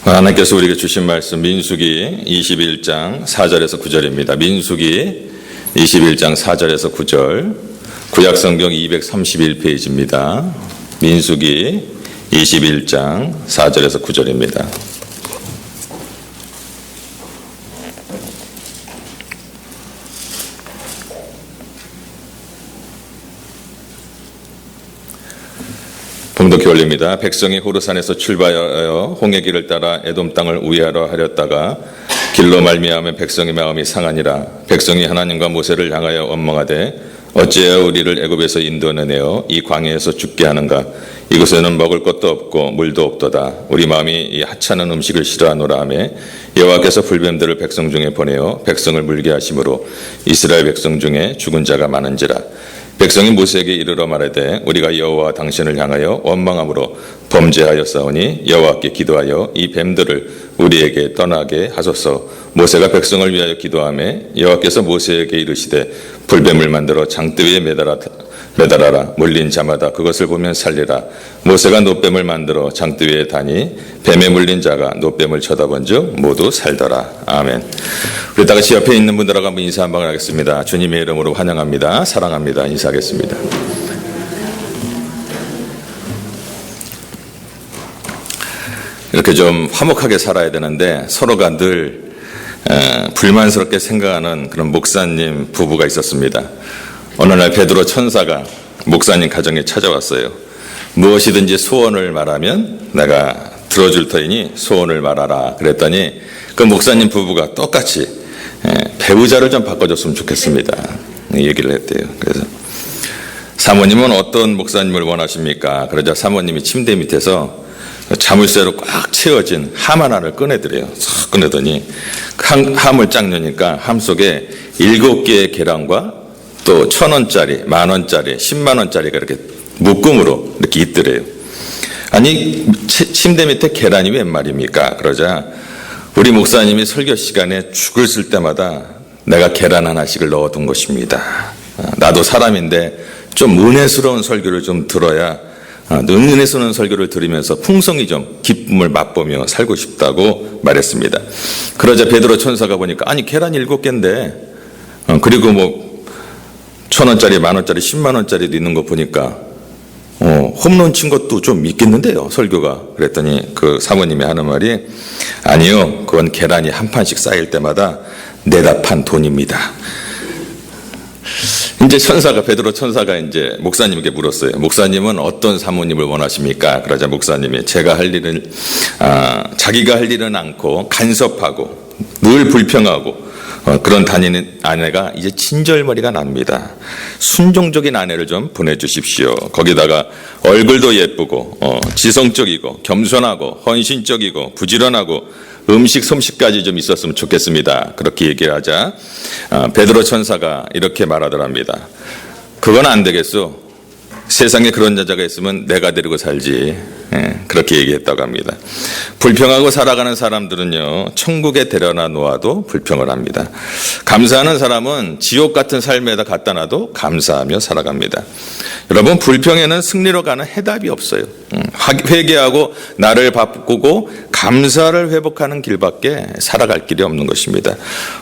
하나님께서 우리에게 주신 말씀 민수기 21장 4절에서 9절입니다. 민수기 21장 4절에서 9절, 구약성경 231페이지입니다. 민수기 21장 4절에서 9절입니다. 봉독해 올립니다. 백성이 호르산에서 출발하여 홍해 길을 따라 에돔 땅을 우회하러 하렸다가 길로 말미암아 백성의 마음이 상하니라. 백성이 하나님과 모세를 향하여 원망하되 어찌하여 우리를 애굽에서 인도내어 이 광야에서 죽게 하는가. 이곳에는 먹을 것도 없고 물도 없도다. 우리 마음이 이 하찮은 음식을 싫어하노라 하며 여호와께서 불뱀들을 백성 중에 보내어 백성을 물게 하심으로 이스라엘 백성 중에 죽은 자가 많은지라. 백성이 모세에게 이르러 말하되 우리가 여호와 당신을 향하여 원망함으로 범죄하였사오니 여호와께 기도하여 이 뱀들을 우리에게 떠나게 하소서. 모세가 백성을 위하여 기도하며 여호와께서 모세에게 이르시되 불뱀을 만들어 장대 위에 매달아라. 물린 자마다 그것을 보면 살리라. 모세가 놋뱀을 만들어 장대 위에 다니 뱀에 물린 자가 놋뱀을 쳐다본 즉 모두 살더라. 아멘. 우리 다 같이 옆에 있는 분들하고 한번 인사 한번 하겠습니다. 주님의 이름으로 환영합니다. 사랑합니다. 인사하겠습니다. 이렇게 좀 화목하게 살아야 되는데 서로가 늘 불만스럽게 생각하는 그런 목사님 부부가 있었습니다. 어느 날 베드로 천사가 목사님 가정에 찾아왔어요. 무엇이든지 소원을 말하면 내가 들어줄 터이니 소원을 말하라. 그랬더니 그 목사님 부부가 똑같이 배우자를 좀 바꿔줬으면 좋겠습니다. 얘기를 했대요. 그래서 사모님은 어떤 목사님을 원하십니까? 그러자 사모님이 침대 밑에서 자물쇠로 꽉 채워진 함 하나를 꺼내드려요. 싹 꺼내더니 함을 쫙 여니까 함 속에 7개의 계란과 또 1,000원짜리, 10,000원짜리, 100,000원짜리가 이렇게 묶음으로 이렇게 있더래요. 아니 침대 밑에 계란이 웬 말입니까? 그러자 우리 목사님이 설교 시간에 죽을 쓸 때마다 내가 계란 하나씩을 넣어둔 것입니다. 나도 사람인데 좀 은혜스러운 설교를 좀 들어야 은혜스러운 설교를 들으면서 풍성히 좀 기쁨을 맛보며 살고 싶다고 말했습니다. 그러자 베드로 천사가 보니까 아니 계란 7개인데 그리고 뭐 1,000원짜리, 10,000원짜리, 100,000원짜리도 있는 거 보니까 홈런 친 것도 좀 있겠는데요, 설교가. 그랬더니 그 사모님이 하는 말이 아니요, 그건 계란이 한 판씩 쌓일 때마다 내다판 돈입니다. 이제 베드로 천사가 이제 목사님에게 물었어요. 목사님은 어떤 사모님을 원하십니까? 그러자 목사님이 자기가 할 일은 않고 간섭하고 늘 불평하고 그런 다니는 아내가 이제 친절머리가 납니다. 순종적인 아내를 좀 보내주십시오. 거기다가 얼굴도 예쁘고 지성적이고 겸손하고 헌신적이고 부지런하고 음식 솜씨까지 좀 있었으면 좋겠습니다. 그렇게 얘기를 하자 베드로 천사가 이렇게 말하더랍니다. 그건 안 되겠소. 세상에 그런 여자가 있으면 내가 데리고 살지. 그렇게 얘기했다고 합니다. 불평하고 살아가는 사람들은요, 천국에 데려다 놓아도 불평을 합니다. 감사하는 사람은 지옥 같은 삶에다 갖다 놔도 감사하며 살아갑니다. 여러분, 불평에는 승리로 가는 해답이 없어요. 회개하고 나를 바꾸고 감사를 회복하는 길밖에 살아갈 길이 없는 것입니다.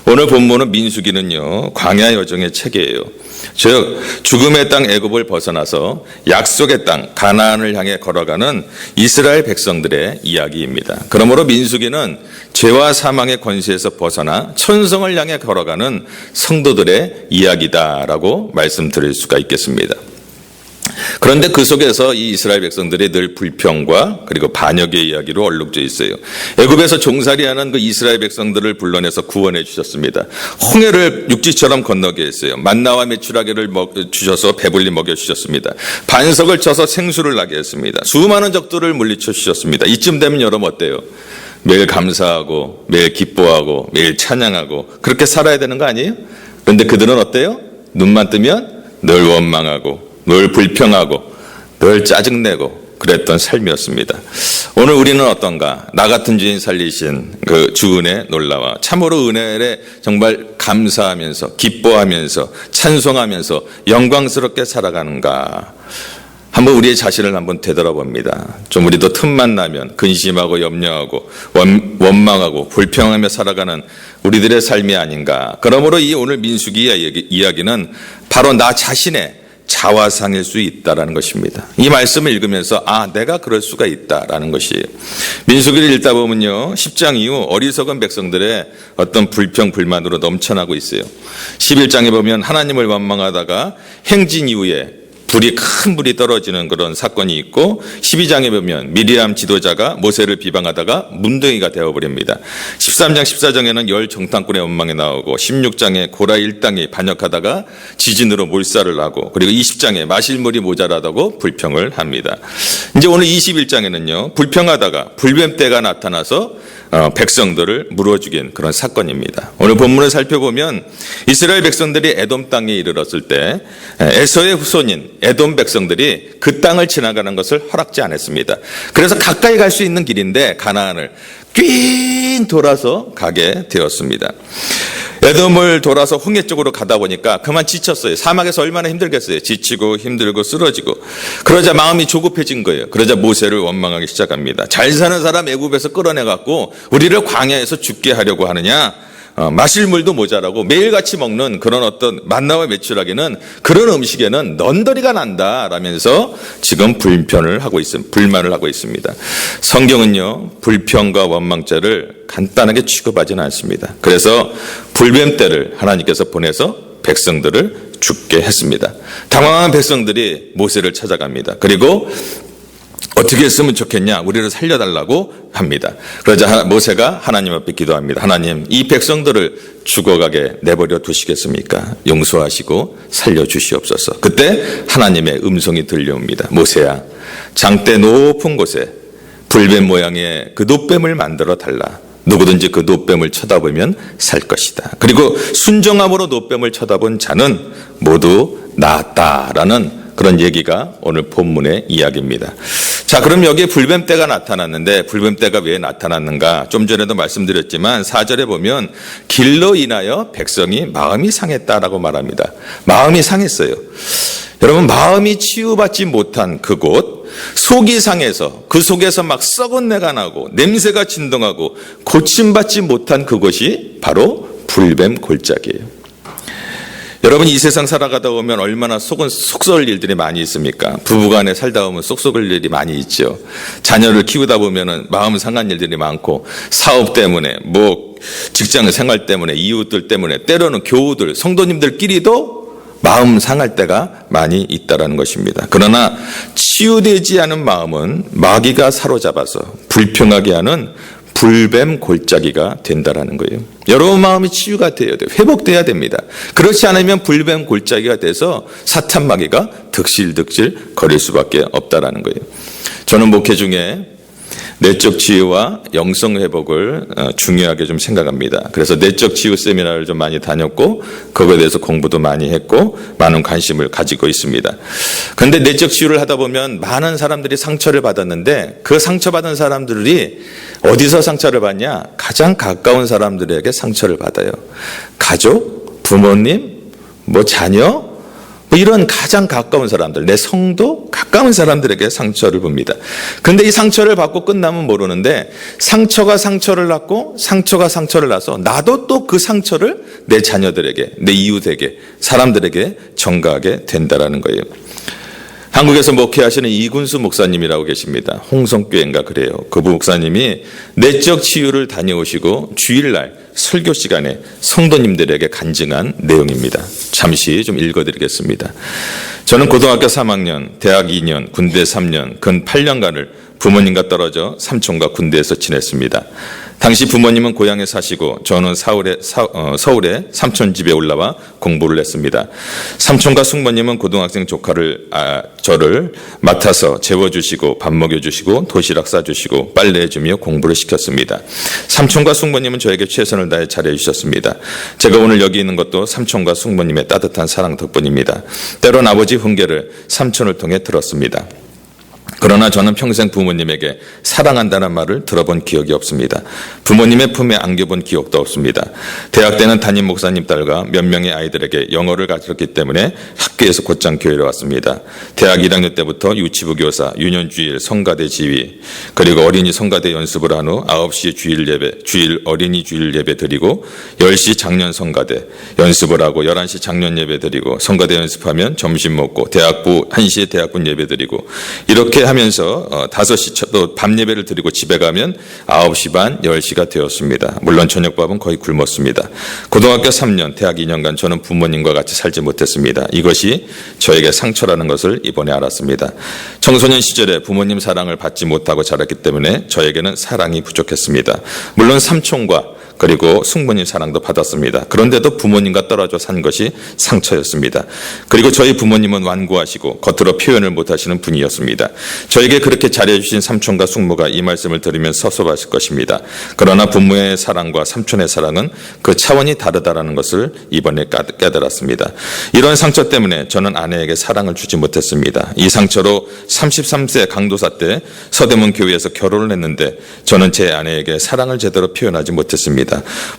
오늘 본문은 민수기는요, 광야 여정의 책이에요. 즉 죽음의 땅 애굽을 벗어나서 약속의 땅 가나안을 향해 걸어가는 이스라엘 백성들의 이야기입니다. 그러므로 민수기는 죄와 사망의 권세에서 벗어나 천성을 향해 걸어가는 성도들의 이야기다라고 말씀드릴 수가 있겠습니다. 그런데 그 속에서 이 이스라엘 백성들이 늘 불평과 그리고 반역의 이야기로 얼룩져 있어요. 애굽에서 종살이하는 그 이스라엘 백성들을 불러내서 구원해 주셨습니다. 홍해를 육지처럼 건너게 했어요. 만나와 메추라기를 주셔서 배불리 먹여주셨습니다. 반석을 쳐서 생수를 나게 했습니다. 수많은 적들을 물리쳐 주셨습니다. 이쯤 되면 여러분 어때요? 매일 감사하고 매일 기뻐하고 매일 찬양하고 그렇게 살아야 되는 거 아니에요? 그런데 그들은 어때요? 눈만 뜨면 늘 원망하고 늘 불평하고 늘 짜증내고 그랬던 삶이었습니다. 오늘 우리는 어떤가? 나 같은 죄인 살리신 그 주 은혜 놀라와 참으로 은혜에 정말 감사하면서 기뻐하면서 찬송하면서 영광스럽게 살아가는가? 한번 우리의 자신을 한번 되돌아봅니다. 좀 우리도 틈만 나면 근심하고 염려하고 원망하고 불평하며 살아가는 우리들의 삶이 아닌가. 그러므로 이 오늘 민수기 이야기는 바로 나 자신의 자화상일 수 있다라는 것입니다. 이 말씀을 읽으면서 내가 그럴 수가 있다라는 것이에요. 민수기를 읽다 보면요, 10장 이후 어리석은 백성들의 어떤 불평 불만으로 넘쳐나고 있어요. 11장에 보면 하나님을 원망하다가 행진 이후에 큰 불이 떨어지는 그런 사건이 있고, 12장에 보면 미리암 지도자가 모세를 비방하다가 문둥이가 되어버립니다. 13장 14장에는 열 정탐꾼의 원망이 나오고, 16장에 고라 일당이 반역하다가 지진으로 몰살을 하고, 그리고 20장에 마실 물이 모자라다고 불평을 합니다. 이제 오늘 21장에는요, 불평하다가 불뱀떼가 나타나서 백성들을 물어 죽인 그런 사건입니다. 오늘 본문을 살펴보면 이스라엘 백성들이 에돔 땅에 이르렀을 때 에서의 후손인 에돔 백성들이 그 땅을 지나가는 것을 허락지 않았습니다. 그래서 가까이 갈 수 있는 길인데 가나안을 삥 돌아서 가게 되었습니다. 에돔을 돌아서 홍해 쪽으로 가다 보니까 그만 지쳤어요. 사막에서 얼마나 힘들겠어요. 지치고 힘들고 쓰러지고. 그러자 마음이 조급해진 거예요. 그러자 모세를 원망하기 시작합니다. 잘 사는 사람 애굽에서 끌어내갖고 우리를 광야에서 죽게 하려고 하느냐. 마실 물도 모자라고 매일같이 먹는 그런 어떤 만나와 메추라기는 그런 음식에는 넌더리가 난다 라면서 지금 불만을 하고 있습니다. 성경은요, 불평과 원망죄를 간단하게 취급하지는 않습니다. 그래서 불뱀떼를 하나님께서 보내서 백성들을 죽게 했습니다. 당황한 백성들이 모세를 찾아갑니다. 그리고 어떻게 했으면 좋겠냐, 우리를 살려달라고 합니다. 그러자 모세가 하나님 앞에 기도합니다. 하나님, 이 백성들을 죽어가게 내버려 두시겠습니까? 용서하시고 살려주시옵소서. 그때 하나님의 음성이 들려옵니다. 모세야, 장대 높은 곳에 불뱀 모양의 그 놋뱀을 만들어 달라. 누구든지 그 놋뱀을 쳐다보면 살 것이다. 그리고 순정함으로 놋뱀을 쳐다본 자는 모두 나았다라는 그런 얘기가 오늘 본문의 이야기입니다. 자, 그럼 여기에 불뱀떼가 나타났는데 불뱀떼가 왜 나타났는가? 좀 전에도 말씀드렸지만 4절에 보면 길로 인하여 백성이 마음이 상했다라고 말합니다. 마음이 상했어요. 여러분, 마음이 치유받지 못한 그곳, 속이 상해서 그 속에서 막 썩은 내가 나고 냄새가 진동하고 고침받지 못한 그곳이 바로 불뱀 골짜기예요. 여러분, 이 세상 살아가다 보면 얼마나 속 썩을 일들이 많이 있습니까? 부부간에 살다 보면 속 썩을 일이 많이 있죠. 자녀를 키우다 보면 마음 상한 일들이 많고, 사업 때문에, 직장 생활 때문에, 이웃들 때문에, 때로는 교우들, 성도님들끼리도 마음 상할 때가 많이 있다라는 것입니다. 그러나 치유되지 않은 마음은 마귀가 사로잡아서 불평하게 하는 불뱀 골짜기가 된다라는 거예요. 여러분 마음이 치유가 돼야 돼요. 회복돼야 됩니다. 그렇지 않으면 불뱀 골짜기가 돼서 사탄 마귀가 득실득실 거릴 수밖에 없다라는 거예요. 저는 목회 중에 내적 치유와 영성 회복을 중요하게 좀 생각합니다. 그래서 내적 치유 세미나를 좀 많이 다녔고, 그거에 대해서 공부도 많이 했고, 많은 관심을 가지고 있습니다. 그런데 내적 치유를 하다 보면 많은 사람들이 상처를 받았는데, 그 상처받은 사람들이 어디서 상처를 받냐? 가장 가까운 사람들에게 상처를 받아요. 가족, 부모님, 자녀, 이런 가장 가까운 사람들, 내 성도, 가까운 사람들에게 상처를 봅니다. 그런데 이 상처를 받고 끝나면 모르는데, 상처가 상처를 낳고 상처가 상처를 낳아서 나도 또 그 상처를 내 자녀들에게, 내 이웃에게, 사람들에게 전가하게 된다라는 거예요. 한국에서 목회하시는 이군수 목사님이라고 계십니다. 홍성교회인가 그래요. 그 목사님이 내적 치유를 다녀오시고 주일날 설교 시간에 성도님들에게 간증한 내용입니다. 잠시 좀 읽어드리겠습니다. 저는 고등학교 3학년, 대학 2년, 군대 3년, 근 8년간을 부모님과 떨어져 삼촌과 군대에서 지냈습니다. 당시 부모님은 고향에 사시고 저는 서울에 삼촌 집에 올라와 공부를 했습니다. 삼촌과 숙모님은 고등학생 저를 맡아서 재워주시고 밥 먹여주시고 도시락 싸주시고 빨래해주며 공부를 시켰습니다. 삼촌과 숙모님은 저에게 최선을 다해 잘해주셨습니다. 제가 오늘 여기 있는 것도 삼촌과 숙모님의 따뜻한 사랑 덕분입니다. 때론 아버지 훈계를 삼촌을 통해 들었습니다. 그러나 저는 평생 부모님에게 사랑한다는 말을 들어본 기억이 없습니다. 부모님의 품에 안겨본 기억도 없습니다. 대학 때는 담임 목사님 딸과 몇 명의 아이들에게 영어를 가르쳤기 때문에 학교에서 곧장 교회로 왔습니다. 대학 1학년 때부터 유치부 교사, 유년주일, 성가대 지휘, 그리고 어린이 성가대 연습을 한 후 9시 주일 예배, 주일 어린이 주일 예배 드리고 10시 작년 성가대 연습을 하고 11시 작년 예배 드리고 성가대 연습하면 점심 먹고 대학부 1시에 대학부 예배 드리고 이렇게 하면서 5시 또 밤 예배를 드리고 집에 가면 9시 반, 10시가 되었습니다. 물론 저녁밥은 거의 굶었습니다. 고등학교 3년, 대학 2년간 저는 부모님과 같이 살지 못했습니다. 이것이 저에게 상처라는 것을 이번에 알았습니다. 청소년 시절에 부모님 사랑을 받지 못하고 자랐기 때문에 저에게는 사랑이 부족했습니다. 물론 삼촌과 그리고 숙모님 사랑도 받았습니다. 그런데도 부모님과 떨어져 산 것이 상처였습니다. 그리고 저희 부모님은 완고하시고 겉으로 표현을 못하시는 분이었습니다. 저에게 그렇게 잘해주신 삼촌과 숙모가 이 말씀을 들으면 섭섭하실 것입니다. 그러나 부모의 사랑과 삼촌의 사랑은 그 차원이 다르다는 것을 이번에 깨달았습니다. 이런 상처 때문에 저는 아내에게 사랑을 주지 못했습니다. 이 상처로 33세 강도사 때 서대문 교회에서 결혼을 했는데 저는 제 아내에게 사랑을 제대로 표현하지 못했습니다.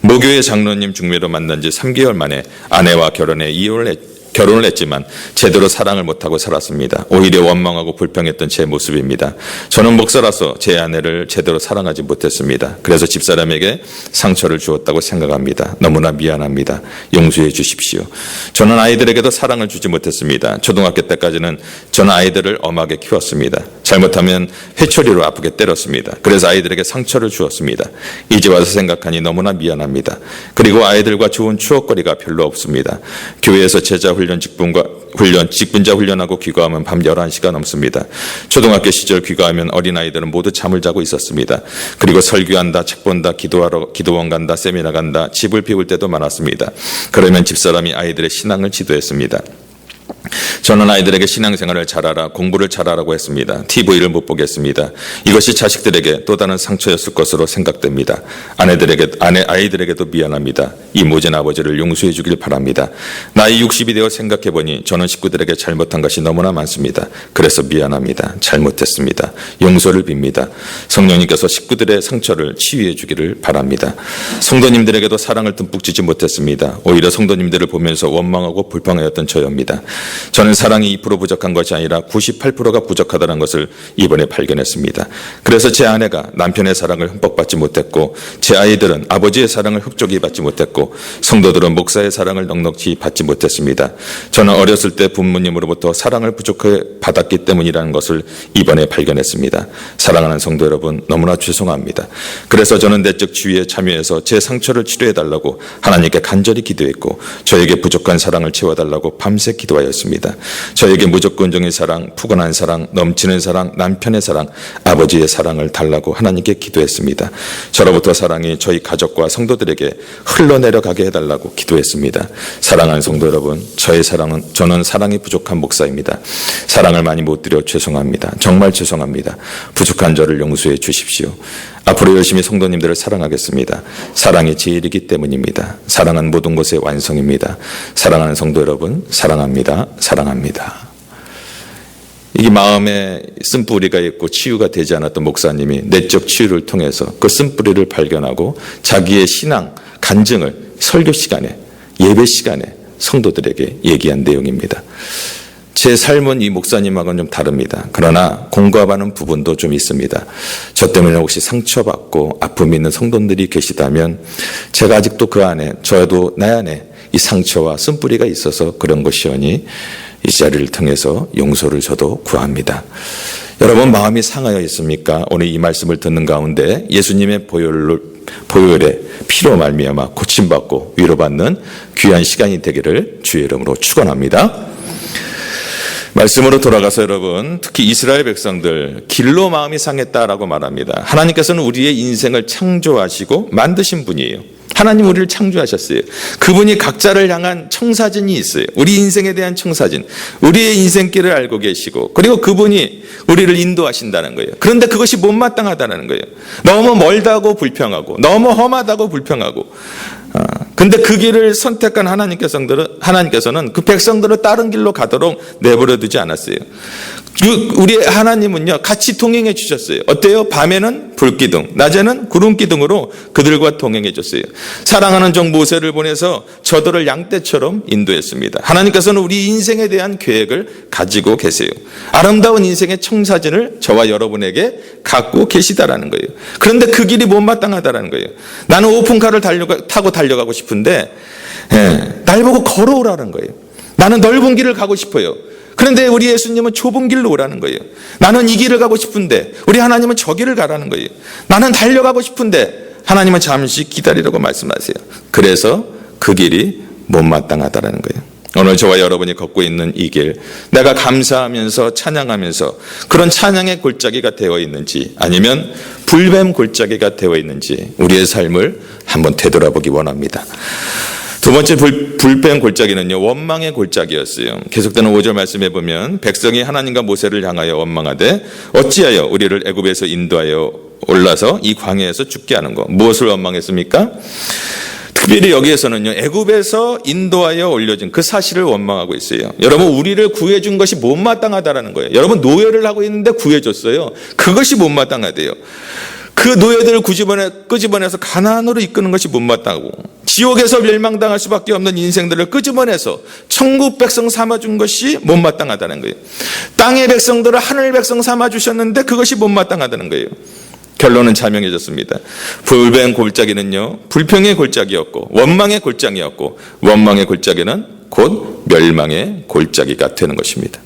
모교회 장로님 중매로 만난 지 3개월 만에 아내와 결혼을 했지만 제대로 사랑을 못하고 살았습니다. 오히려 원망하고 불평했던 제 모습입니다. 저는 목사라서 제 아내를 제대로 사랑하지 못했습니다. 그래서 집사람에게 상처를 주었다고 생각합니다. 너무나 미안합니다. 용서해 주십시오. 저는 아이들에게도 사랑을 주지 못했습니다. 초등학교 때까지는 저는 아이들을 엄하게 키웠습니다. 잘못하면 회초리로 아프게 때렸습니다. 그래서 아이들에게 상처를 주었습니다. 이제 와서 생각하니 너무나 미안합니다. 그리고 아이들과 좋은 추억거리가 별로 없습니다. 교회에서 제자 직분자 훈련하고 귀가하면 밤 11시가 넘습니다. 초등학교 시절 귀가하면 어린아이들은 모두 잠을 자고 있었습니다. 그리고 설교한다, 책 본다, 기도원 간다, 세미나 간다, 집을 비울 때도 많았습니다. 그러면 집사람이 아이들의 신앙을 지도했습니다. 저는 아이들에게 신앙생활을 잘하라, 공부를 잘하라고 했습니다. TV를 못 보겠습니다. 이것이 자식들에게 또 다른 상처였을 것으로 생각됩니다. 아이들에게도 미안합니다. 이 모진 아버지를 용서해 주길 바랍니다. 나이 60이 되어 생각해보니 저는 식구들에게 잘못한 것이 너무나 많습니다. 그래서 미안합니다. 잘못했습니다. 용서를 빕니다. 성령님께서 식구들의 상처를 치유해 주기를 바랍니다. 성도님들에게도 사랑을 듬뿍 주지 못했습니다. 오히려 성도님들을 보면서 원망하고 불평하였던 저입니다. 저는 사랑이 2% 부족한 것이 아니라 98%가 부족하다는 것을 이번에 발견했습니다. 그래서 제 아내가 남편의 사랑을 흠뻑 받지 못했고 제 아이들은 아버지의 사랑을 흡족히 받지 못했고 성도들은 목사의 사랑을 넉넉히 받지 못했습니다. 저는 어렸을 때 부모님으로부터 사랑을 부족하게 받았기 때문이라는 것을 이번에 발견했습니다. 사랑하는 성도 여러분, 너무나 죄송합니다. 그래서 저는 내적 치유에 참여해서 제 상처를 치료해달라고 하나님께 간절히 기도했고 저에게 부족한 사랑을 채워달라고 밤새 기도하였습니다. 저에게 무조건적인 사랑, 푸근한 사랑, 넘치는 사랑, 남편의 사랑, 아버지의 사랑을 달라고 하나님께 기도했습니다. 저로부터 사랑이 저희 가족과 성도들에게 흘러내려가게 해달라고 기도했습니다. 사랑하는 성도 여러분, 저는 사랑이 부족한 목사입니다. 사랑을 많이 못 드려 죄송합니다. 정말 죄송합니다. 부족한 저를 용서해 주십시오. 앞으로 열심히 성도님들을 사랑하겠습니다. 사랑이 제일이기 때문입니다. 사랑은 모든 것의 완성입니다. 사랑하는 성도 여러분, 사랑합니다. 사랑합니다. 이게 마음에 쓴뿌리가 있고 치유가 되지 않았던 목사님이 내적 치유를 통해서 그 쓴뿌리를 발견하고 자기의 신앙, 간증을 설교 시간에, 예배 시간에 성도들에게 얘기한 내용입니다. 제 삶은 이 목사님하고는 좀 다릅니다. 그러나 공감하는 부분도 좀 있습니다. 저 때문에 혹시 상처받고 아픔이 있는 성도들이 계시다면 제가 아직도 그 안에, 저도 내 안에 이 상처와 쓴뿌리가 있어서 그런 것이오니 이 자리를 통해서 용서를 저도 구합니다. 여러분, 마음이 상하여 있습니까? 오늘 이 말씀을 듣는 가운데 예수님의 보혈의 피로 말미암아 고침받고 위로받는 귀한 시간이 되기를 주의 이름으로 축원합니다. 말씀으로 돌아가서 여러분, 특히 이스라엘 백성들 길로 마음이 상했다라고 말합니다. 하나님께서는 우리의 인생을 창조하시고 만드신 분이에요. 하나님 우리를 창조하셨어요. 그분이 각자를 향한 청사진이 있어요. 우리 인생에 대한 청사진, 우리의 인생길을 알고 계시고, 그리고 그분이 우리를 인도하신다는 거예요. 그런데 그것이 못마땅하다는 거예요. 너무 멀다고 불평하고, 너무 험하다고 불평하고. 근데 그 길을 선택한 하나님께서는 그 백성들을 다른 길로 가도록 내버려 두지 않았어요. 우리 하나님은요, 같이 동행해 주셨어요. 어때요? 밤에는 불기둥, 낮에는 구름기둥으로 그들과 동행해 줬어요. 사랑하는 종 모세를 보내서 저들을 양떼처럼 인도했습니다. 하나님께서는 우리 인생에 대한 계획을 가지고 계세요. 아름다운 인생의 청사진을 저와 여러분에게 갖고 계시다라는 거예요. 그런데 그 길이 못마땅하다라는 거예요. 나는 오픈카를 타고 달려가고 싶은데 날 보고 걸어오라는 거예요. 나는 넓은 길을 가고 싶어요. 그런데 우리 예수님은 좁은 길로 오라는 거예요. 나는 이 길을 가고 싶은데 우리 하나님은 저 길을 가라는 거예요. 나는 달려가고 싶은데 하나님은 잠시 기다리라고 말씀하세요. 그래서 그 길이 못마땅하다라는 거예요. 오늘 저와 여러분이 걷고 있는 이 길, 내가 감사하면서 찬양하면서 그런 찬양의 골짜기가 되어 있는지 아니면 불뱀 골짜기가 되어 있는지 우리의 삶을 한번 되돌아보기 원합니다. 두 번째 불뱀 골짜기는요, 원망의 골짜기였어요. 계속되는 5절 말씀해 보면 백성이 하나님과 모세를 향하여 원망하되 어찌하여 우리를 애굽에서 인도하여 올라서 이 광야에서 죽게 하는가. 무엇을 원망했습니까? 특별히 여기에서는요, 애굽에서 인도하여 올려진 그 사실을 원망하고 있어요. 여러분, 우리를 구해준 것이 못마땅하다라는 거예요. 여러분, 노예를 하고 있는데 구해줬어요. 그것이 못마땅하대요. 그 노예들을 끄집어내서 가나안으로 이끄는 것이 못마땅하고 지옥에서 멸망당할 수밖에 없는 인생들을 끄집어내서 천국 백성 삼아준 것이 못마땅하다는 거예요. 땅의 백성들을 하늘 백성 삼아주셨는데 그것이 못마땅하다는 거예요. 결론은 자명해졌습니다. 불뱀 골짜기는요, 불평의 골짜기였고 원망의 골짜기였고 원망의 골짜기는 곧 멸망의 골짜기가 되는 것입니다.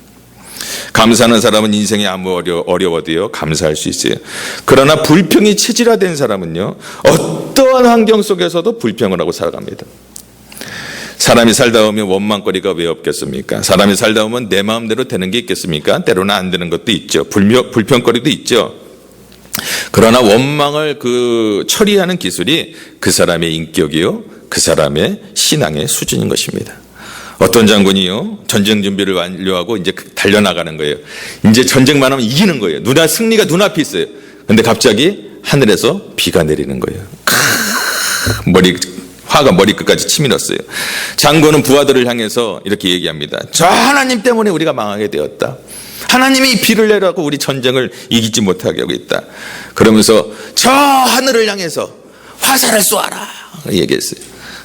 감사하는 사람은 인생이 아무 어려워도요 감사할 수 있어요. 그러나 불평이 체질화된 사람은요 어떠한 환경 속에서도 불평을 하고 살아갑니다. 사람이 살다 보면 원망거리가 왜 없겠습니까? 사람이 살다 보면 내 마음대로 되는 게 있겠습니까? 때로는 안 되는 것도 있죠. 불평거리도 있죠. 그러나 원망을 처리하는 기술이 그 사람의 인격이요 그 사람의 신앙의 수준인 것입니다. 어떤 장군이요 전쟁 준비를 완료하고 이제 달려나가는 거예요. 이제 전쟁만 하면 이기는 거예요. 승리가 눈앞에 있어요. 근데 갑자기 하늘에서 비가 내리는 거예요. 화가 머리끝까지 치밀었어요. 장군은 부하들을 향해서 이렇게 얘기합니다. 저 하나님 때문에 우리가 망하게 되었다. 하나님이 비를 내려고 우리 전쟁을 이기지 못하게 하고 있다. 그러면서 저 하늘을 향해서 화살을 쏘아라 얘기했어요.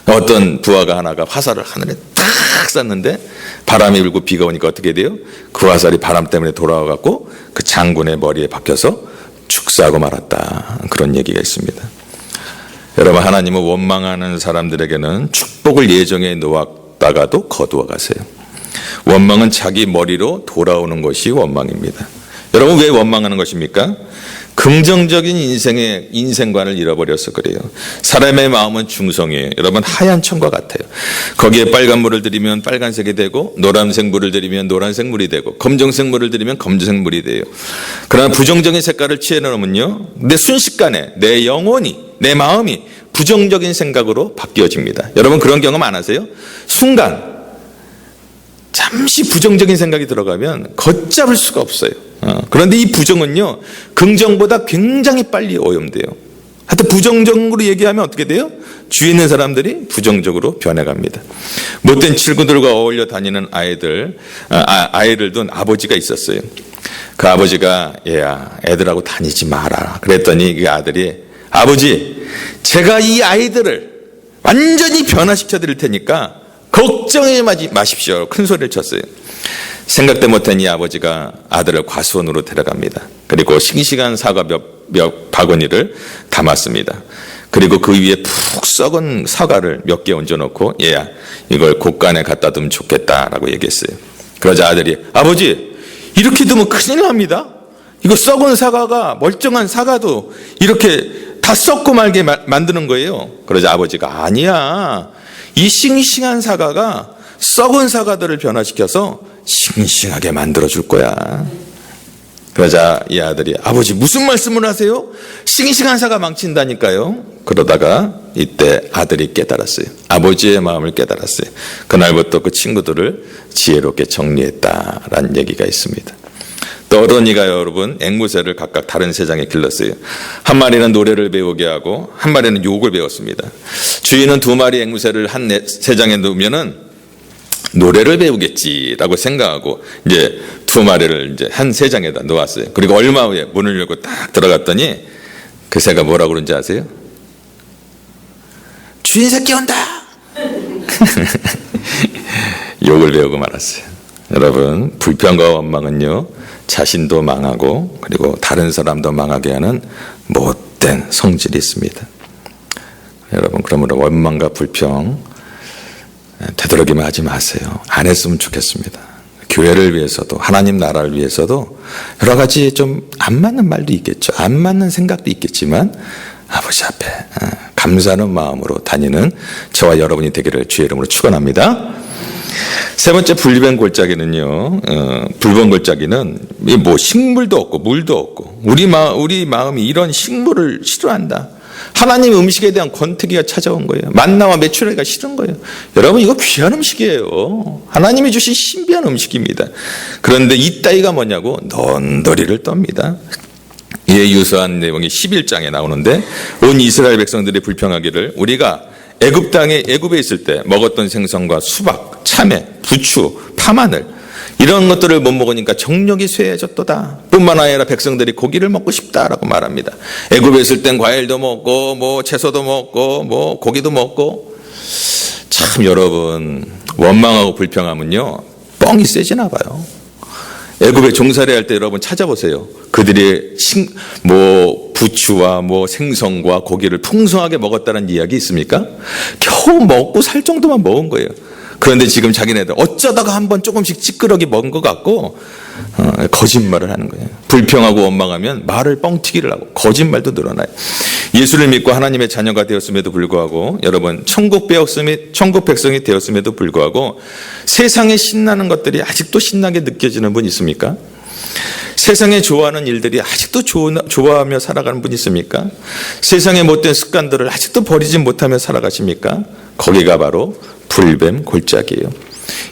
어떤 부하가 하나가 화살을 하늘에 딱 쐈는데 바람이 불고 비가 오니까 어떻게 돼요? 그 화살이 바람 때문에 돌아와갖고 그 장군의 머리에 박혀서 죽사하고 말았다. 그런 얘기가 있습니다. 여러분, 하나님은 원망하는 사람들에게는 축복을 예정해 놓았다가도 거두어 가세요. 원망은 자기 머리로 돌아오는 것이 원망입니다. 여러분, 왜 원망하는 것입니까? 긍정적인 인생관을 잃어버려서 그래요. 사람의 마음은 중성이에요. 여러분, 하얀 천과 같아요. 거기에 빨간 물을 들이면 빨간색이 되고 노란색 물을 들이면 노란색 물이 되고 검정색 물을 들이면 검정색 물이 돼요. 그러나 부정적인 색깔을 취해놓으면요 내 순식간에 내 영혼이 내 마음이 부정적인 생각으로 바뀌어집니다. 여러분, 그런 경험 안 하세요? 순간 잠시 부정적인 생각이 들어가면 걷잡을 수가 없어요. 그런데 이 부정은요 긍정보다 굉장히 빨리 오염돼요. 하여튼 부정적으로 얘기하면 어떻게 돼요? 주위에 있는 사람들이 부정적으로 변해갑니다. 못된 친구들과 어울려 다니는 아이를 둔 아버지가 있었어요. 그 아버지가 얘야 애들하고 다니지 마라 그랬더니 그 아들이 아버지 제가 이 아이들을 완전히 변화시켜 드릴 테니까 걱정하지 마십시오. 큰 소리를 쳤어요. 생각도 못한 이 아버지가 아들을 과수원으로 데려갑니다. 그리고 싱싱한 사과 몇 바구니를 담았습니다. 그리고 그 위에 푹 썩은 사과를 몇 개 얹어놓고 얘야 이걸 곳간에 갖다 두면 좋겠다라고 얘기했어요. 그러자 아들이 아버지 이렇게 두면 큰일 납니다. 이거 썩은 사과가 멀쩡한 사과도 이렇게 다 썩고 말게 만드는 거예요. 그러자 아버지가 아니야. 이 싱싱한 사과가 썩은 사과들을 변화시켜서 싱싱하게 만들어줄 거야. 그러자 이 아들이 아버지 무슨 말씀을 하세요? 싱싱한 사과 망친다니까요. 그러다가 이때 아들이 깨달았어요. 아버지의 마음을 깨달았어요. 그날부터 그 친구들을 지혜롭게 정리했다라는 얘기가 있습니다. 또 어른이가 여러분 앵무새를 각각 다른 세상에 길렀어요. 한 마리는 노래를 배우게 하고 한 마리는 욕을 배웠습니다. 주인은 두 마리 앵무새를 한 세상에 놓으면은 노래를 배우겠지라고 생각하고 이제 두 마리를 이제 한 새장에다 놓았어요. 그리고 얼마 후에 문을 열고 딱 들어갔더니 그 새가 뭐라고 그런지 아세요? 주인 새끼 온다. 욕을 배우고 말았어요. 여러분, 불평과 원망은요, 자신도 망하고 그리고 다른 사람도 망하게 하는 못된 성질이 있습니다. 여러분, 그러므로 원망과 불평 되도록이면 하지 마세요. 안 했으면 좋겠습니다. 교회를 위해서도 하나님 나라를 위해서도 여러 가지 좀 안 맞는 말도 있겠죠. 안 맞는 생각도 있겠지만 아버지 앞에 감사하는 마음으로 다니는 저와 여러분이 되기를 주의 이름으로 축원합니다. 세 번째 불변 골짜기는요, 불변 골짜기는 뭐 식물도 없고 물도 없고 우리 마음이 이런 식물을 싫어한다. 하나님 음식에 대한 권태기가 찾아온 거예요. 만나와 메추라기가 싫은 거예요. 여러분, 이거 귀한 음식이에요. 하나님이 주신 신비한 음식입니다. 그런데 이 따위가 뭐냐고 넌더리를 떱니다. 이에 유사한 내용이 11장에 나오는데 온 이스라엘 백성들이 불평하기를 우리가 애굽에 있을 때 먹었던 생선과 수박, 참외, 부추, 파마늘 이런 것들을 못 먹으니까 정력이 쇠해졌도다. 뿐만 아니라 백성들이 고기를 먹고 싶다라고 말합니다. 애굽에 있을 땐 과일도 먹고 뭐 채소도 먹고 뭐 고기도 먹고. 참 여러분, 원망하고 불평하면요 뻥이 세지나 봐요. 애굽에 종살이 할 때 여러분 찾아보세요. 그들이 뭐 부추와 뭐 생선과 고기를 풍성하게 먹었다는 이야기 있습니까? 겨우 먹고 살 정도만 먹은 거예요. 그런데 지금 자기네들 어쩌다가 한번 조금씩 찌끄러기 먹은 것 같고 거짓말을 하는 거예요. 불평하고 원망하면 말을 뻥튀기를 하고 거짓말도 늘어나요. 예수를 믿고 하나님의 자녀가 되었음에도 불구하고 여러분 천국 백성이 되었음에도 불구하고 세상에 신나는 것들이 아직도 신나게 느껴지는 분 있습니까? 세상에 좋아하는 일들이 아직도 좋아하며 살아가는 분 있습니까? 세상의 못된 습관들을 아직도 버리지 못하며 살아가십니까? 거기가 바로 불뱀 골짜기예요.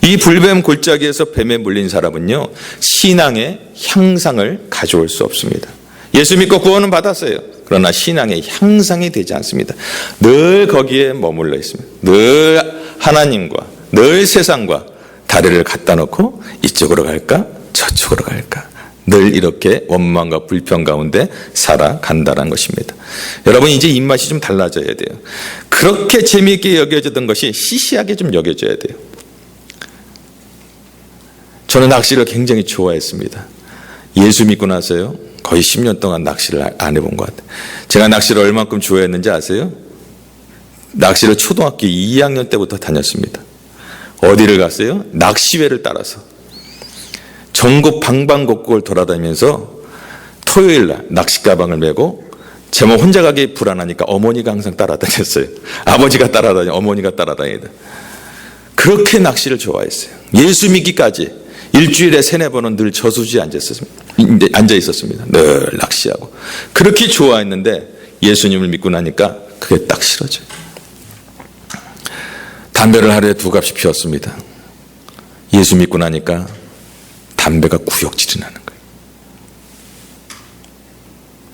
이 불뱀 골짜기에서 뱀에 물린 사람은요 신앙의 향상을 가져올 수 없습니다. 예수 믿고 구원은 받았어요. 그러나 신앙의 향상이 되지 않습니다. 늘 거기에 머물러 있습니다. 늘 하나님과 늘 세상과 다리를 갖다 놓고 이쪽으로 갈까 저쪽으로 갈까 늘 이렇게 원망과 불평 가운데 살아간다는 것입니다. 여러분, 이제 입맛이 좀 달라져야 돼요. 그렇게 재미있게 여겨지던 것이 시시하게 좀 여겨져야 돼요. 저는 낚시를 굉장히 좋아했습니다. 예수 믿고 나서요 거의 10년 동안 낚시를 안 해본 것 같아요. 제가 낚시를 얼만큼 좋아했는지 아세요? 낚시를 초등학교 2학년 때부터 다녔습니다. 어디를 갔어요? 낚시회를 따라서 전국 방방곡곡을 돌아다니면서 토요일날 낚시 가방을 메고 제가 혼자 가기 불안하니까 어머니가 항상 따라다녔어요. 아버지가 따라다니 어머니가 따라다니다. 그렇게 낚시를 좋아했어요. 예수 믿기까지 일주일에 3-4번은 늘 저수지에 앉아 있었습니다. 늘 낚시하고 그렇게 좋아했는데 예수님을 믿고 나니까 그게 딱 싫어져요. 담배를 하루에 2갑씩 피웠습니다. 예수 믿고 나니까 담배가 구역질이 나는 거예요.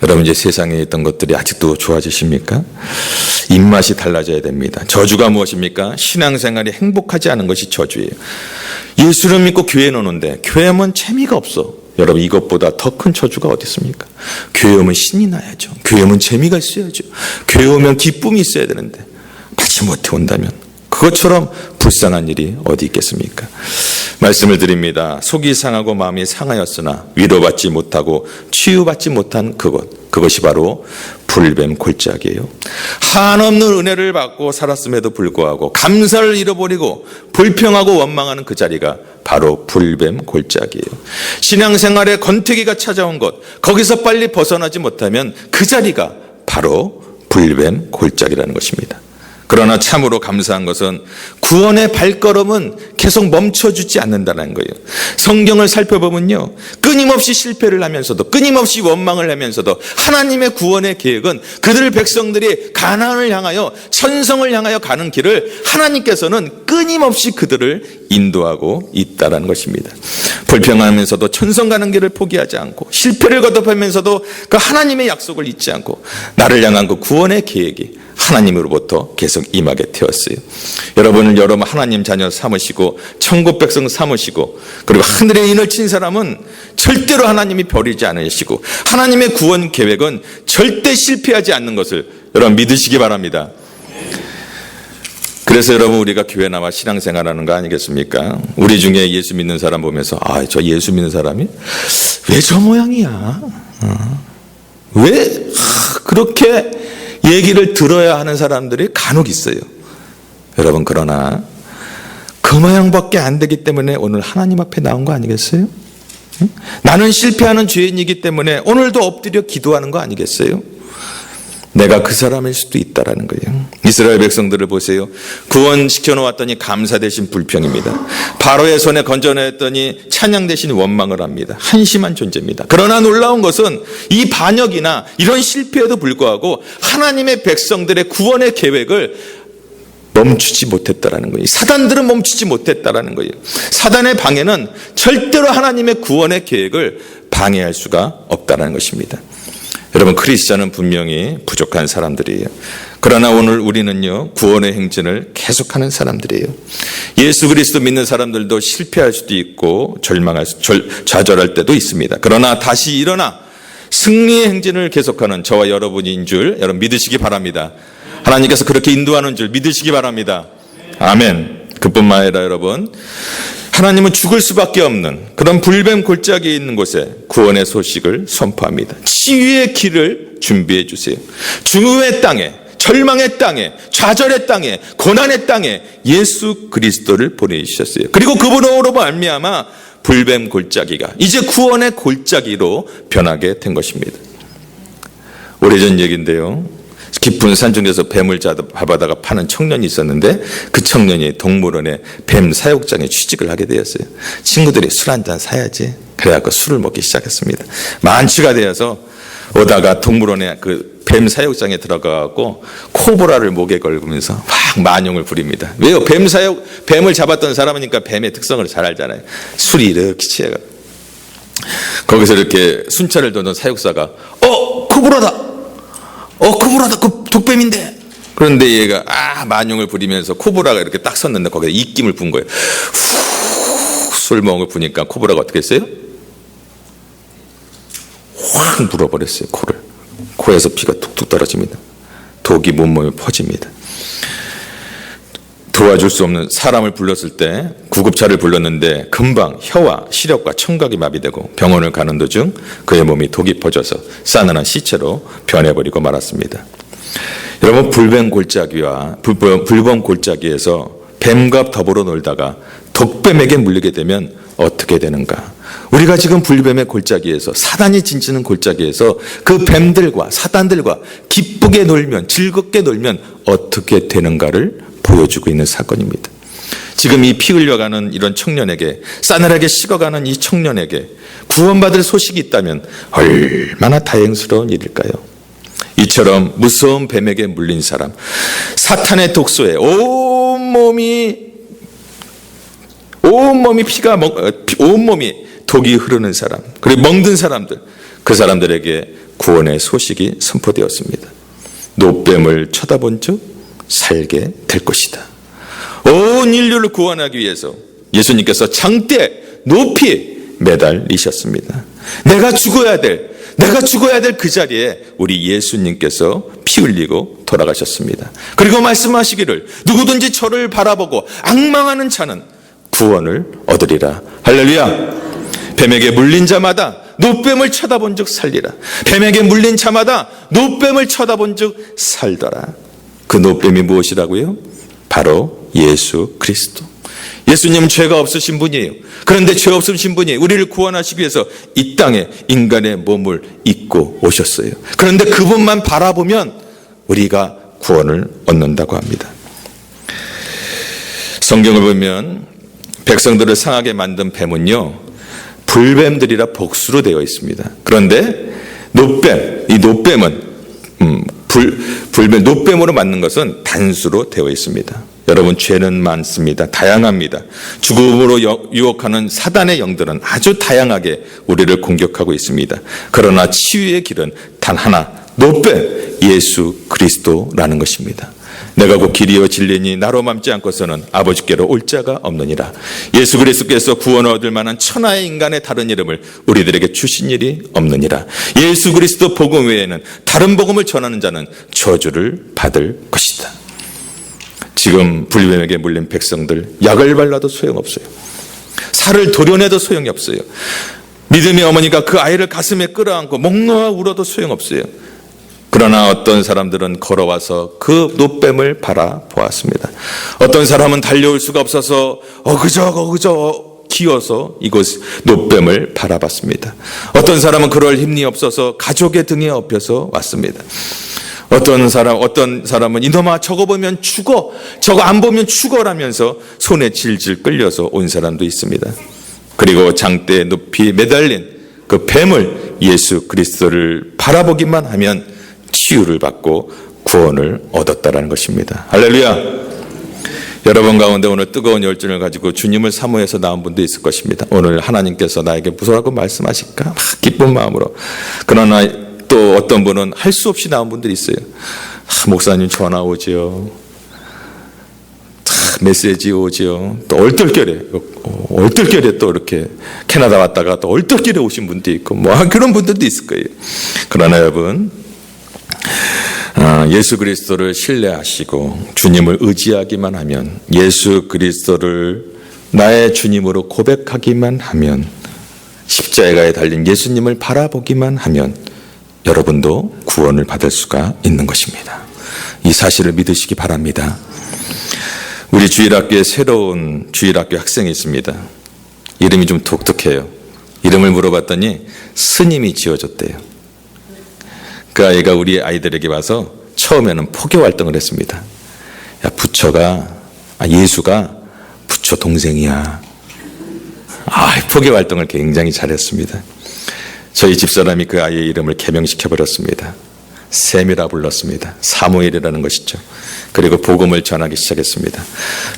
여러분, 이제 세상에 있던 것들이 아직도 좋아지십니까? 입맛이 달라져야 됩니다. 저주가 무엇입니까? 신앙생활이 행복하지 않은 것이 저주예요. 예수를 믿고 교회에 오는데 교회 오면 재미가 없어. 여러분, 이것보다 더 큰 저주가 어디 있습니까? 교회 오면 신이 나야죠. 교회 오면 재미가 있어야죠. 교회 오면 기쁨이 있어야 되는데 같이 못해 온다면 그것처럼 불쌍한 일이 어디 있겠습니까? 말씀을 드립니다. 속이 상하고 마음이 상하였으나 위로받지 못하고 치유받지 못한 그것이 바로 불뱀 골짜기예요. 한없는 은혜를 받고 살았음에도 불구하고 감사를 잃어버리고 불평하고 원망하는 그 자리가 바로 불뱀 골짜기예요. 신앙생활에 권태기가 찾아온 것, 거기서 빨리 벗어나지 못하면 그 자리가 바로 불뱀 골짜기라는 것입니다. 그러나 참으로 감사한 것은 구원의 발걸음은 계속 멈춰주지 않는다는 거예요. 성경을 살펴보면요, 끊임없이 실패를 하면서도 끊임없이 원망을 하면서도 하나님의 구원의 계획은 그들 백성들이 가나안을 향하여 천성을 향하여 가는 길을 하나님께서는 끊임없이 그들을 인도하고 있다는 것입니다. 불평하면서도 천성 가는 길을 포기하지 않고 실패를 거듭하면서도 그 하나님의 약속을 잊지 않고 나를 향한 그 구원의 계획이 하나님으로부터 계속 임하게 되었어요. 여러분을 여러분 하나님 자녀 삼으시고 천국 백성 삼으시고 그리고 하늘의 인을 친 사람은 절대로 하나님이 버리지 않으시고 하나님의 구원 계획은 절대 실패하지 않는 것을 여러분 믿으시기 바랍니다. 그래서 여러분 우리가 교회 나와 신앙생활하는 거 아니겠습니까? 우리 중에 예수 믿는 사람 보면서 저 예수 믿는 사람이 왜 저 모양이야? 왜 그렇게 얘기를 들어야 하는 사람들이 간혹 있어요. 여러분 그러나 그 모양밖에 안 되기 때문에 오늘 하나님 앞에 나온 거 아니겠어요? 나는 실패하는 죄인이기 때문에 오늘도 엎드려 기도하는 거 아니겠어요? 내가 그 사람일 수도 있다라는 거예요. 이스라엘 백성들을 보세요. 구원시켜 놓았더니 감사 대신 불평입니다. 바로의 손에 건져냈더니 찬양 대신 원망을 합니다. 한심한 존재입니다. 그러나 놀라운 것은 이 반역이나 이런 실패에도 불구하고 하나님의 백성들의 구원의 계획을 멈추지 못했다라는 거예요. 사단들은 멈추지 못했다라는 거예요. 사단의 방해는 절대로 하나님의 구원의 계획을 방해할 수가 없다라는 것입니다. 여러분 크리스찬은 분명히 부족한 사람들이에요. 그러나 오늘 우리는요 구원의 행진을 계속하는 사람들이에요. 예수 그리스도 믿는 사람들도 실패할 수도 있고 좌절할 때도 있습니다. 그러나 다시 일어나 승리의 행진을 계속하는 저와 여러분인 줄 여러분 믿으시기 바랍니다. 하나님께서 그렇게 인도하는 줄 믿으시기 바랍니다. 아멘. 그뿐만 아니라 여러분 하나님은 죽을 수밖에 없는 그런 불뱀 골짜기에 있는 곳에 구원의 소식을 선포합니다. 치유의 길을 준비해 주세요. 죽음의 땅에, 절망의 땅에, 좌절의 땅에, 고난의 땅에 예수 그리스도를 보내주셨어요. 그리고 그분으로 말미암아 불뱀 골짜기가 이제 구원의 골짜기로 변하게 된 것입니다. 오래전 얘기인데요. 깊은 산중에서 뱀을 잡아다가 파는 청년이 있었는데 그 청년이 동물원의 뱀 사육장에 취직을 하게 되었어요. 친구들이 술 한잔 사야지. 그래갖고 술을 먹기 시작했습니다. 만취가 되어서 오다가 동물원의 그 뱀 사육장에 들어가고 코브라를 목에 걸면서 막 만용을 부립니다. 왜요? 뱀을 잡았던 사람이니까 뱀의 특성을 잘 알잖아요. 술이 이렇게 취해가지고 거기서 이렇게 순찰을 도는 사육사가 코브라다. 코브라다, 그 독뱀인데. 그런데 얘가 만용을 부리면서 코브라가 이렇게 딱 섰는데 거기에 입김을 분 거예요. 술멍을 부니까 코브라가 어떻게 했어요? 확 물어버렸어요. 코를. 코에서 피가 툭툭 떨어집니다. 독이 온몸에 퍼집니다. 도와줄 수 없는 사람을 불렀을 때 구급차를 불렀는데 금방 혀와 시력과 청각이 마비되고 병원을 가는 도중 그의 몸이 독이 퍼져서 싸늘한 시체로 변해버리고 말았습니다. 여러분 불뱀 골짜기에서 뱀과 더불어 놀다가 독뱀에게 물리게 되면 어떻게 되는가? 우리가 지금 불뱀의 골짜기에서 사단이 진치는 골짜기에서 그 뱀들과 사단들과 기쁘게 놀면 즐겁게 놀면 어떻게 되는가를 보여주고 있는 사건입니다. 지금 이 피 흘려가는 이런 청년에게 싸늘하게 식어가는 이 청년에게 구원받을 소식이 있다면 얼마나 다행스러운 일일까요? 이처럼 무서운 뱀에게 물린 사람, 사탄의 독소에 온몸이 독이 흐르는 사람, 그리고 멍든 사람들, 그 사람들에게 구원의 소식이 선포되었습니다. 노뱀을 쳐다본 즉 살게 될 것이다. 온 인류를 구원하기 위해서 예수님께서 장대 높이 매달리셨습니다. 내가 죽어야 될 그 자리에 우리 예수님께서 피 흘리고 돌아가셨습니다. 그리고 말씀하시기를 누구든지 저를 바라보고 앙망하는 자는 구원을 얻으리라. 할렐루야. 뱀에게 물린 자마다 노뱀을 쳐다본 즉 살리라. 뱀에게 물린 자마다 노뱀을 쳐다본 즉 살더라. 그 노뱀이 무엇이라고요? 바로 예수 그리스도. 예수님은 죄가 없으신 분이에요. 그런데 죄 없으신 분이 우리를 구원하시기 위해서 이 땅에 인간의 몸을 입고 오셨어요. 그런데 그분만 바라보면 우리가 구원을 얻는다고 합니다. 성경을 보면 백성들을 상하게 만든 뱀은요, 불뱀들이라 복수로 되어 있습니다. 그런데 이 노뱀은 노뱀으로 만든 것은 단수로 되어 있습니다. 여러분, 죄는 많습니다. 다양합니다. 죽음으로 유혹하는 사단의 영들은 아주 다양하게 우리를 공격하고 있습니다. 그러나 치유의 길은 단 하나, 노뱀 예수 그리스도라는 것입니다. 내가 곧 길이요 진리니 나로 맘지 않고서는 아버지께로 올 자가 없느니라. 예수 그리스도께서 구원을 얻을 만한 천하의 인간의 다른 이름을 우리들에게 주신 일이 없느니라. 예수 그리스도 복음 외에는 다른 복음을 전하는 자는 저주를 받을 것이다. 지금 불뱀에게 물린 백성들, 약을 발라도 소용없어요. 살을 도려내도 소용이 없어요. 믿음의 어머니가 그 아이를 가슴에 끌어안고 목 놓아 울어도 소용없어요. 그러나 어떤 사람들은 걸어와서 그 노뱀을 바라보았습니다. 어떤 사람은 달려올 수가 없어서 어그저 기어서 이곳 노뱀을 바라봤습니다. 어떤 사람은 그럴 힘이 없어서 가족의 등에 업혀서 왔습니다. 어떤 사람은 이놈아 저거 보면 죽어, 저거 안 보면 죽어라면서 손에 질질 끌려서 온 사람도 있습니다. 그리고 장대에 높이 매달린 그 뱀을 예수 그리스도를 바라보기만 하면 치유를 받고 구원을 얻었다라는 것입니다. 할렐루야. 여러분 가운데 오늘 뜨거운 열정을 가지고 주님을 사모해서 나온 분도 있을 것입니다. 오늘 하나님께서 나에게 무엇라고 말씀하실까 막 기쁜 마음으로. 그러나 또 어떤 분은 할 수 없이 나온 분들이 있어요. 목사님 전화 오지요, 메시지 오지요, 또 얼떨결에 또 이렇게 캐나다 왔다가 또 얼떨결에 오신 분도 있고 뭐 그런 분들도 있을 거예요. 그러나 여러분, 예수 그리스도를 신뢰하시고 주님을 의지하기만 하면, 예수 그리스도를 나의 주님으로 고백하기만 하면, 십자가에 달린 예수님을 바라보기만 하면 여러분도 구원을 받을 수가 있는 것입니다. 이 사실을 믿으시기 바랍니다. 우리 주일학교에 새로운 주일학교 학생이 있습니다. 이름이 좀 독특해요. 이름을 물어봤더니 스님이 지어줬대요. 그 아이가 우리 아이들에게 와서 처음에는 포교 활동을 했습니다. 야, 예수가 부처 동생이야. 포교 활동을 굉장히 잘했습니다. 저희 집사람이 그 아이의 이름을 개명시켜버렸습니다. 샘이라 불렀습니다. 사무엘이라는 것이죠. 그리고 복음을 전하기 시작했습니다.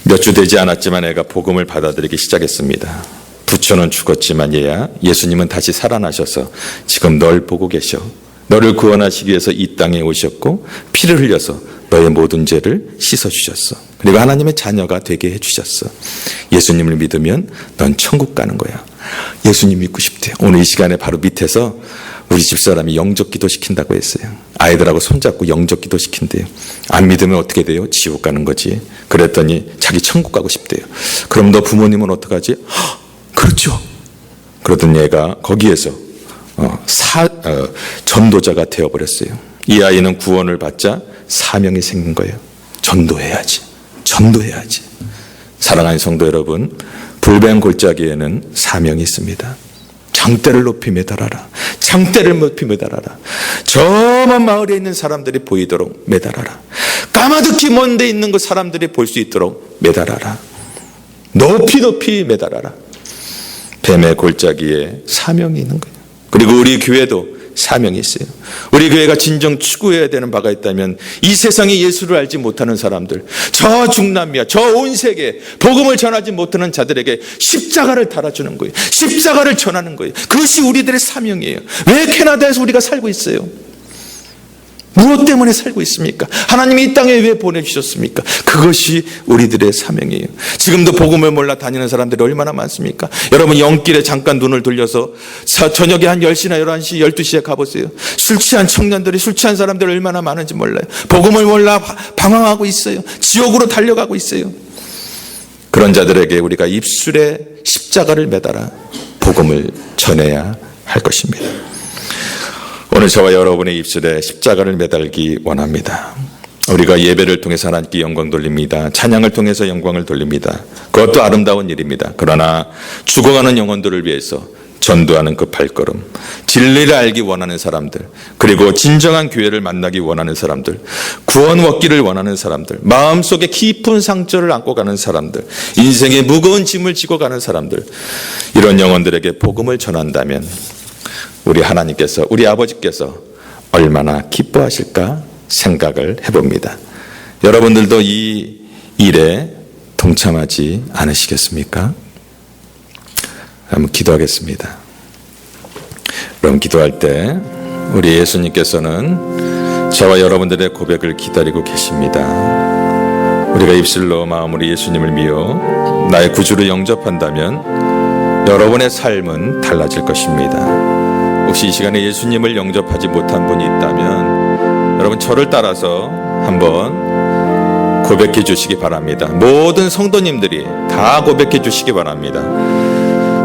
몇 주 되지 않았지만 애가 복음을 받아들이기 시작했습니다. 부처는 죽었지만 얘야, 예수님은 다시 살아나셔서 지금 널 보고 계셔. 너를 구원하시기 위해서 이 땅에 오셨고 피를 흘려서 너의 모든 죄를 씻어주셨어. 그리고 하나님의 자녀가 되게 해주셨어. 예수님을 믿으면 넌 천국 가는 거야. 예수님 믿고 싶대요. 오늘 이 시간에 바로 밑에서 우리 집사람이 영접 기도 시킨다고 했어요. 아이들하고 손잡고 영접 기도 시킨대요. 안 믿으면 어떻게 돼요? 지옥 가는 거지. 그랬더니 자기 천국 가고 싶대요. 그럼 너 부모님은 어떡하지? 그렇죠. 그러던 얘가 거기에서 전도자가 되어버렸어요. 이 아이는 구원을 받자 사명이 생긴 거예요. 전도해야지. 사랑하는 성도 여러분, 불뱀 골짜기에는 사명이 있습니다. 장대를 높이 매달아라. 저먼 마을에 있는 사람들이 보이도록 매달아라. 까마득히 먼 데 있는 그 사람들이 볼 수 있도록 매달아라. 높이 매달아라. 뱀의 골짜기에 사명이 있는 거예요. 그리고 우리 교회도 사명이 있어요. 우리 교회가 진정 추구해야 되는 바가 있다면, 이 세상에 예수를 알지 못하는 사람들, 저 중남미야, 저 온 세계 복음을 전하지 못하는 자들에게 십자가를 달아주는 거예요. 십자가를 전하는 거예요. 그것이 우리들의 사명이에요. 왜 캐나다에서 우리가 살고 있어요? 무엇 때문에 살고 있습니까? 하나님이 이 땅에 왜 보내주셨습니까? 그것이 우리들의 사명이에요. 지금도 복음을 몰라 다니는 사람들이 얼마나 많습니까? 여러분, 영길에 잠깐 눈을 돌려서 저녁에 한 10시나 11시, 12시에 가보세요. 술 취한 청년들이, 술 취한 사람들이 얼마나 많은지 몰라요. 복음을 몰라 방황하고 있어요. 지옥으로 달려가고 있어요. 그런 자들에게 우리가 입술에 십자가를 매달아 복음을 전해야 할 것입니다. 오늘 저와 여러분의 입술에 십자가를 매달기 원합니다. 우리가 예배를 통해서 하나님께 영광 돌립니다. 찬양을 통해서 영광을 돌립니다. 그것도 아름다운 일입니다. 그러나 죽어가는 영혼들을 위해서 전도하는 그 발걸음, 진리를 알기 원하는 사람들, 그리고 진정한 교회를 만나기 원하는 사람들, 구원 얻기를 원하는 사람들, 마음속에 깊은 상처를 안고 가는 사람들, 인생의 무거운 짐을 지고 가는 사람들, 이런 영혼들에게 복음을 전한다면 우리 하나님께서, 우리 아버지께서 얼마나 기뻐하실까 생각을 해봅니다. 여러분들도 이 일에 동참하지 않으시겠습니까? 한번 기도하겠습니다. 여러분, 기도할 때 우리 예수님께서는 저와 여러분들의 고백을 기다리고 계십니다. 우리가 입술로 마음으로 예수님을 믿어 나의 구주로 영접한다면 여러분의 삶은 달라질 것입니다. 혹시 이 시간에 예수님을 영접하지 못한 분이 있다면 여러분 저를 따라서 한번 고백해 주시기 바랍니다. 모든 성도님들이 다 고백해 주시기 바랍니다.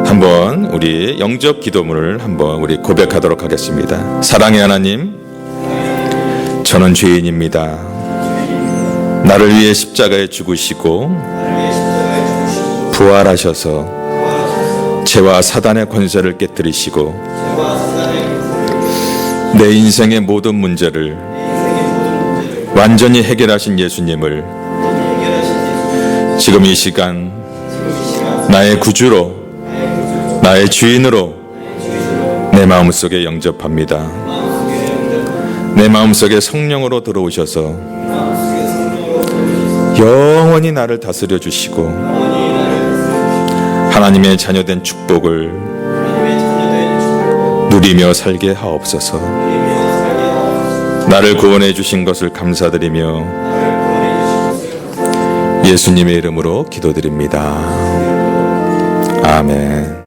한번 우리 영접 기도문을 한번 우리 고백하도록 하겠습니다. 사랑의 하나님, 저는 죄인입니다. 나를 위해 십자가에 죽으시고 부활하셔서 죄와 사단의 권세를 깨뜨리시고 내 인생의 모든 문제를 완전히 해결하신 예수님을 지금 이 시간 나의 구주로, 나의 주인으로 내 마음속에 영접합니다. 내 마음속에 성령으로 들어오셔서 영원히 나를 다스려 주시고 하나님의 자녀된 축복을 누리며 살게 하옵소서. 나를 구원해 주신 것을 감사드리며 예수님의 이름으로 기도드립니다. 아멘.